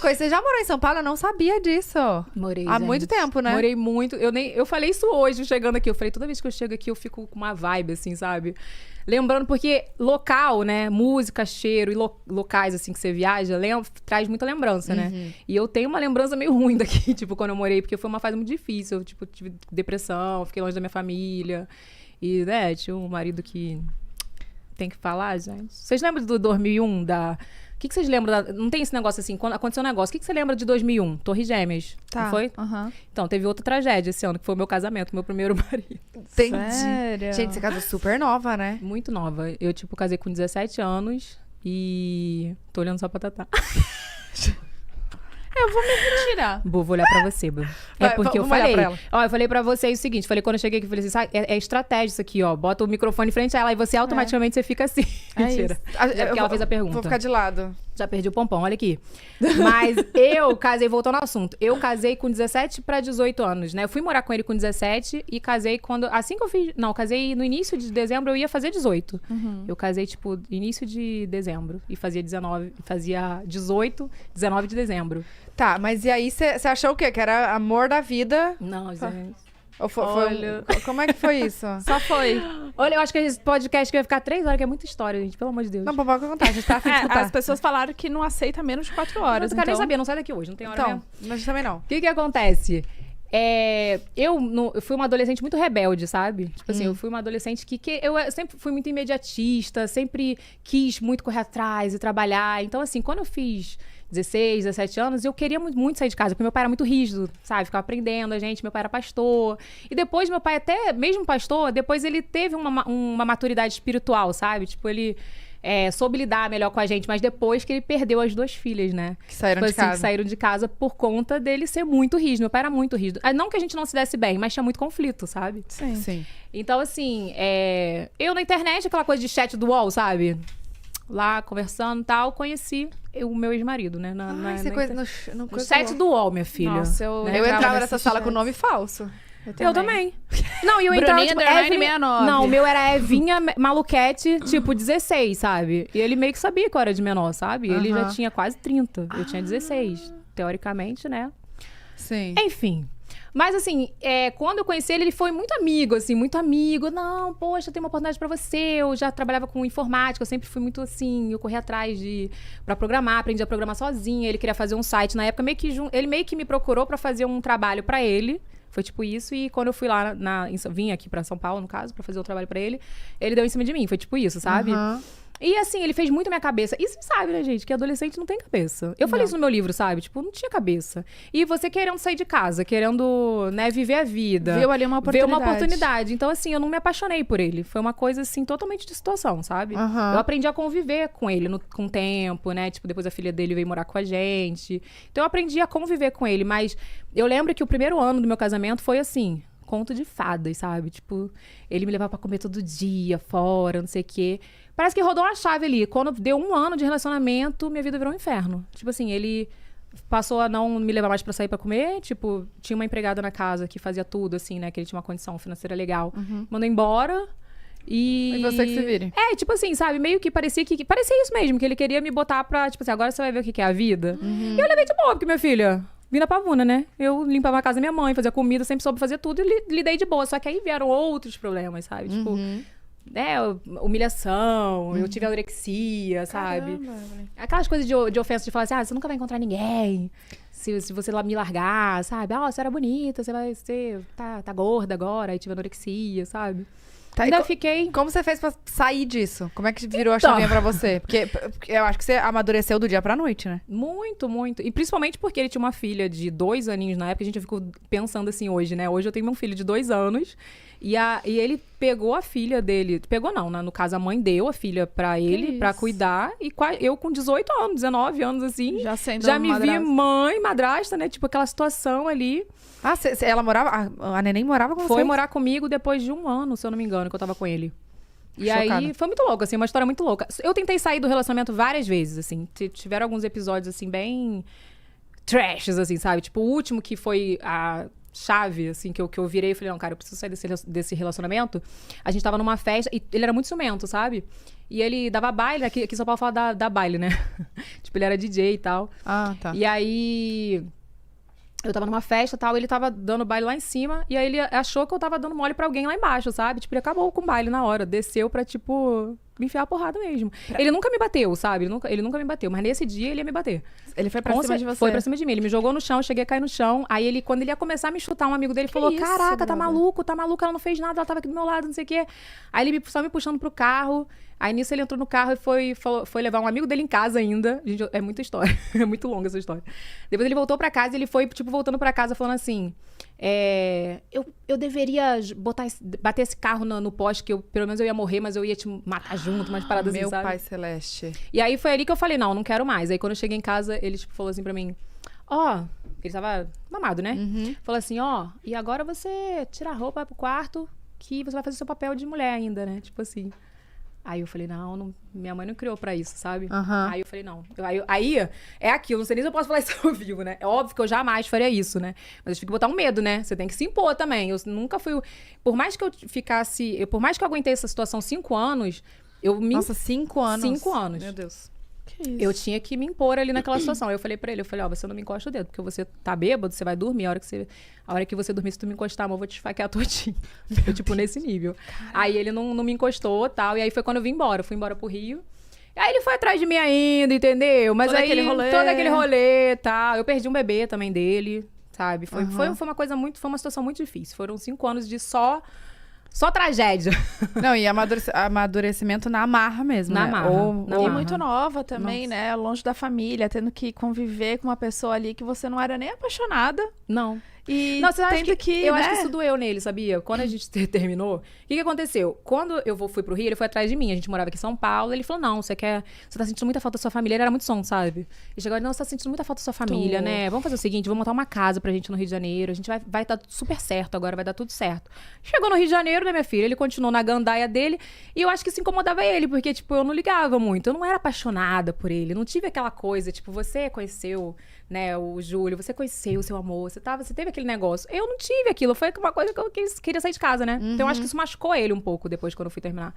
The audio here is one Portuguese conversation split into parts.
uma coisa, você já morou em São Paulo? Eu não sabia disso. Morei, Há gente. muito tempo, né? Morei muito. Eu falei isso hoje, chegando aqui. Eu falei, toda vez que eu chego aqui, eu fico com uma vibe, assim, sabe? Lembrando, porque local, né? Música, cheiro e locais, assim, que você viaja, traz muita lembrança, né? E eu tenho uma lembrança meio ruim daqui, tipo, quando eu morei, porque foi uma fase muito difícil. Eu, tipo, tive depressão, fiquei longe da minha família. E, né, tinha um marido que... Tem que falar, gente? Vocês lembram do 2001, O que vocês lembram? Não tem esse negócio assim, quando aconteceu um negócio. O que você lembra de 2001? Torres Gêmeas, não foi? Então, teve outra tragédia esse ano, que foi o meu casamento, meu primeiro marido. Entendi. Sério? Gente, você casou super nova, né? Muito nova. Eu, tipo, casei com 17 anos e tô olhando só pra Tatá. Eu vou me retirar. Vou olhar pra você, Bu. É Vai, porque eu vamos olhar falei. pra ela. Ó, eu falei pra vocês o seguinte, falei quando eu cheguei aqui, falei assim, sabe, é estratégia isso aqui, ó. Bota o microfone em frente a ela e você automaticamente você fica assim. É Mentira. isso. É porque ela fez a pergunta. Vou ficar de lado. Já perdi o pompom, olha aqui. Mas eu casei, voltando ao assunto, eu casei com 17 pra 18 anos, né? Eu fui morar com ele com 17 e casei quando... Assim que eu fiz... Não, casei no início de dezembro, eu ia fazer 18. Eu casei, tipo, início de dezembro. E fazia 18, 19 de dezembro. Tá, mas e aí você achou o quê? Que era amor da vida? Não, gente. Ou foi, Olha. Como é que foi isso? Só foi. Olha, eu acho que esse podcast que vai ficar 3 horas, que é muita história, gente. Pelo amor de Deus. Não, pode contar, a gente tá afim de É, escutar. as pessoas falaram que não aceita menos de 4 horas. Mas eu quero nem então... saber, não sai daqui hoje, não tem hora Então, mesmo. a gente também não. O que acontece? Eu fui uma adolescente muito rebelde, sabe? Tipo assim, eu fui uma adolescente que eu sempre fui muito imediatista, sempre quis muito correr atrás e trabalhar. Então, assim, quando eu fiz 16, 17 anos, eu queria muito sair de casa, porque meu pai era muito rígido, sabe? Ficava aprendendo a gente, meu pai era pastor. E depois, meu pai até, mesmo pastor, depois ele teve uma maturidade espiritual, sabe? Tipo, ele... soube lidar melhor com a gente, mas depois que ele perdeu as 2 filhas, né? Que saíram Tipo de assim, casa. que saíram de casa por conta dele ser muito rígido. Meu pai era muito rígido. Não que a gente não se desse bem, mas tinha muito conflito, sabe? Sim. Então, assim, eu na internet, aquela coisa de chat do UOL, sabe? Lá, conversando e tal, conheci o meu ex-marido, né? Ai, você coisa no No chat do UOL, minha filha. Nossa, eu Né? Eu entrava nesse nessa sala chat. com nome falso. Eu também. Não, e eu entrava, Bruninha tipo, underline Evelyn... 69. Não, o meu era Evinha Maluquete, tipo, 16, sabe? E ele meio que sabia que eu era de menor, sabe? Ele já tinha quase 30. Eu tinha 16. Teoricamente, né? Sim. Enfim. Mas, assim, quando eu conheci ele, ele foi muito amigo, assim, muito amigo. Não, poxa, tem uma oportunidade pra você. Eu já trabalhava com informática, eu sempre fui muito, assim, eu corria atrás pra programar, aprendi a programar sozinha. Ele queria fazer um site. Na época, ele meio que me procurou pra fazer um trabalho pra ele. Foi tipo isso, e quando eu fui lá, vim aqui pra São Paulo, no caso, pra fazer o trabalho pra ele, ele deu em cima de mim. Foi tipo isso, sabe? E assim, ele fez muito a minha cabeça. E você sabe, né, gente, que adolescente não tem cabeça. Eu falei isso no meu livro, sabe? Tipo, não tinha cabeça. E você querendo sair de casa, querendo, né, viver a vida. Viu ali uma Ver oportunidade. uma oportunidade. Então, assim, eu não me apaixonei por ele. Foi uma coisa, assim, totalmente de situação, sabe? Eu aprendi a conviver com ele com o tempo, né? Tipo, depois a filha dele veio morar com a gente. Então, eu aprendi a conviver com ele. Mas eu lembro que o primeiro ano do meu casamento foi assim... conto de fadas, sabe? Tipo, ele me levava pra comer todo dia, fora, não sei o quê. Parece que rodou uma chave ali. Quando deu 1 ano de relacionamento, minha vida virou um inferno. Tipo assim, ele passou a não me levar mais pra sair pra comer. Tipo, tinha uma empregada na casa que fazia tudo, assim, né? Que ele tinha uma condição financeira legal. Mandou embora. E você que se vire. Tipo assim, sabe? Meio que parecia isso mesmo. Que ele queria me botar pra, tipo assim, agora você vai ver o que é a vida. E eu levei de boa, porque minha filha... Vim na pavuna, né? Eu limpava a casa da minha mãe, fazia comida, sempre soube fazer tudo e lidei de boa. Só que aí vieram outros problemas, sabe? Tipo, humilhação, eu tive anorexia, sabe? Caramba. Aquelas coisas de ofensa, de falar assim, você nunca vai encontrar ninguém se você lá me largar, sabe? Você era bonita, você tá gorda agora, aí tive anorexia, sabe? Tá, Ainda fiquei... Como você fez pra sair disso? Como é que virou a chavinha pra você? Porque eu acho que você amadureceu do dia pra noite, né? Muito, muito. E principalmente porque ele tinha uma filha de 2 aninhos na época. A gente ficou pensando assim hoje, né? Hoje eu tenho um filho de 2 anos. E ele pegou a filha dele... Pegou não, né? No caso, a mãe deu a filha pra ele, pra cuidar. E eu com 18 anos, 19 anos, assim... Já me vi mãe, madrasta, né? Tipo, aquela situação ali... Ela morava... A neném morava com você? Foi morar comigo depois de 1 ano, se eu não me engano, que eu tava com ele. E Chocada. aí, foi muito louco, assim, uma história muito louca. Eu tentei sair do relacionamento várias vezes, assim. Tiveram alguns episódios, assim, bem... trashes, assim, sabe? Tipo, o último que foi a chave, assim, que eu virei e falei, não, cara, eu preciso sair desse relacionamento. A gente tava numa festa, e ele era muito ciumento, sabe? E ele dava baile, aqui em São Paulo fala da baile, né? Tipo, ele era DJ e tal. Ah, tá. E aí... Eu tava numa festa e tal, ele tava dando baile lá em cima, e aí ele achou que eu tava dando mole pra alguém lá embaixo, sabe? Tipo, ele acabou com o baile na hora, desceu pra, tipo, me enfiar a porrada mesmo. Ele nunca me bateu, sabe? Ele nunca me bateu, mas nesse dia ele ia me bater. Ele foi pra cima de você. Foi pra cima de mim, ele me jogou no chão, eu cheguei a cair no chão, aí ele, quando ele ia começar a me chutar, um amigo dele falou, isso, caraca, tá brother? maluco, ela não fez nada, ela tava aqui do meu lado, não sei o quê. Aí ele só me puxando pro carro. Aí nisso ele entrou no carro e foi levar um amigo dele em casa ainda. Gente, é muita história. É muito longa essa história. Depois ele voltou pra casa e ele foi, tipo, voltando pra casa falando assim... eu deveria bater esse carro no poste, que pelo menos eu ia morrer, mas eu ia te matar junto, umas paradas assim, Meu sabe? pai celeste. E aí foi ali que eu falei, não quero mais. Aí quando eu cheguei em casa, ele, tipo, falou assim pra mim... Ele tava mamado, né? Falou assim, e agora você tira a roupa, vai pro quarto, que você vai fazer o seu papel de mulher ainda, né? Tipo assim... Aí eu falei, não, minha mãe não criou pra isso, sabe? Aí eu falei, não. Aí é aquilo, não sei nem se eu posso falar isso ao vivo, né? É óbvio que eu jamais faria isso, né? Mas eu tive que botar um medo, né? Você tem que se impor também. Eu nunca fui... Por mais que eu aguentei essa situação 5 anos, Nossa, 5 anos? 5 anos. Meu Deus. Que isso? Eu tinha que me impor ali naquela situação. Aí eu falei pra ele, você não me encosta o dedo, porque você tá bêbado, você vai dormir. A hora que você dormir, se tu me encostar, amor, eu vou te esfaquear todinho. Eu, tipo, nesse nível. Aí ele não me encostou e tal. E aí foi quando eu vim embora. Eu fui embora pro Rio. E aí ele foi atrás de mim ainda, entendeu? Mas Todo aí, aquele rolê. todo aquele rolê e tal. Eu perdi um bebê também dele, sabe? Foi uma coisa foi uma situação muito difícil. Foram 5 anos de só tragédia. Não, e amadurecimento na marra mesmo, Na né? marra, na E marra. muito nova também, Nossa. né? Longe da família, tendo que conviver com uma pessoa ali que você não era nem apaixonada. Não. E Nossa, eu acho tendo que, eu né? acho que isso doeu nele, sabia? Quando a gente terminou, o que aconteceu? Quando eu fui pro Rio, ele foi atrás de mim. A gente morava aqui em São Paulo. Ele falou, não, você tá sentindo muita falta da sua família. Ele era muito som, sabe? E chegou, não, você tá sentindo muita falta da sua família, né? Vamos fazer o seguinte, vamos montar uma casa pra gente no Rio de Janeiro. A gente vai dar super certo agora, vai dar tudo certo. Chegou no Rio de Janeiro, né, minha filha? Ele continuou na gandaia dele. E eu acho que isso incomodava ele, porque, tipo, eu não ligava muito. Eu não era apaixonada por ele. Não tive aquela coisa, tipo, você conheceu, né, o Júlio, você conheceu o seu amor, você teve aquele negócio. Eu não tive aquilo, foi uma coisa que eu queria sair de casa, né? Então eu acho que isso machucou ele um pouco depois, quando eu fui terminar.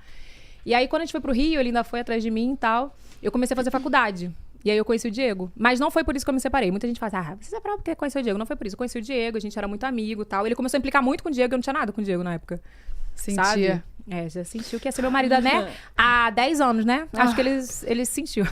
E aí, quando a gente foi pro Rio, ele ainda foi atrás de mim e tal, eu comecei a fazer faculdade. E aí eu conheci o Diego. Mas não foi por isso que eu me separei. Muita gente fala, você separou porque conheceu o Diego. Não foi por isso, eu conheci o Diego, a gente era muito amigo e tal. Ele começou a implicar muito com o Diego, eu não tinha nada com o Diego na época. Sentia. Sabe? Já sentiu que ia ser meu marido, né? Há 10 anos, né? Acho que ele sentiu.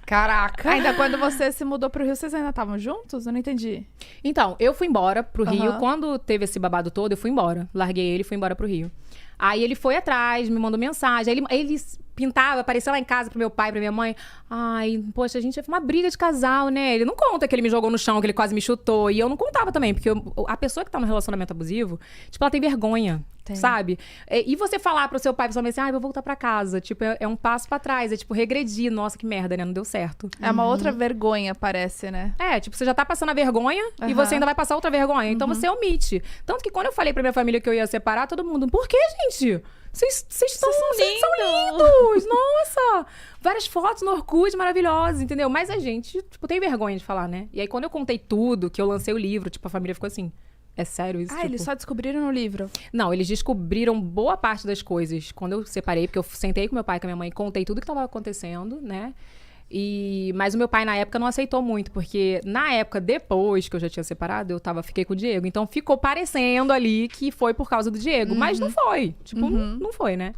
Caraca. Ainda quando você se mudou pro Rio, vocês ainda estavam juntos? Eu não entendi. Então, eu fui embora pro Rio. Quando teve esse babado todo, eu fui embora. Larguei ele e fui embora pro Rio. Aí ele foi atrás, me mandou mensagem. Aí ele pintava, aparecia lá em casa pro meu pai, pra minha mãe. Ai, poxa, a gente foi uma briga de casal, né? Ele não conta que ele me jogou no chão, que ele quase me chutou. E eu não contava também, porque a pessoa que tá no relacionamento abusivo, tipo, ela tem vergonha, sabe? E você falar pro seu pai, pra sua mãe assim, eu vou voltar pra casa. Tipo, é um passo pra trás. É tipo, regredir. Nossa, que merda, né? Não deu certo. É uma outra vergonha, parece, né? Tipo, você já tá passando a vergonha e você ainda vai passar outra vergonha. Então você omite. Tanto que quando eu falei pra minha família que eu ia separar, todo mundo, por que, gente? Vocês são lindos! Nossa! Várias fotos no Orkut maravilhosas, entendeu? Mas a gente, tipo, tem vergonha de falar, né? E aí, quando eu contei tudo, que eu lancei o livro, tipo, a família ficou assim... É sério isso? Tipo... Eles só descobriram no livro? Não, eles descobriram boa parte das coisas quando eu separei, porque eu sentei com meu pai e com a minha mãe, contei tudo que tava acontecendo, né? Mas o meu pai, na época, não aceitou muito, porque na época, depois que eu já tinha separado, fiquei com o Diego. Então, ficou parecendo ali que foi por causa do Diego, mas não foi. Tipo, não foi, né?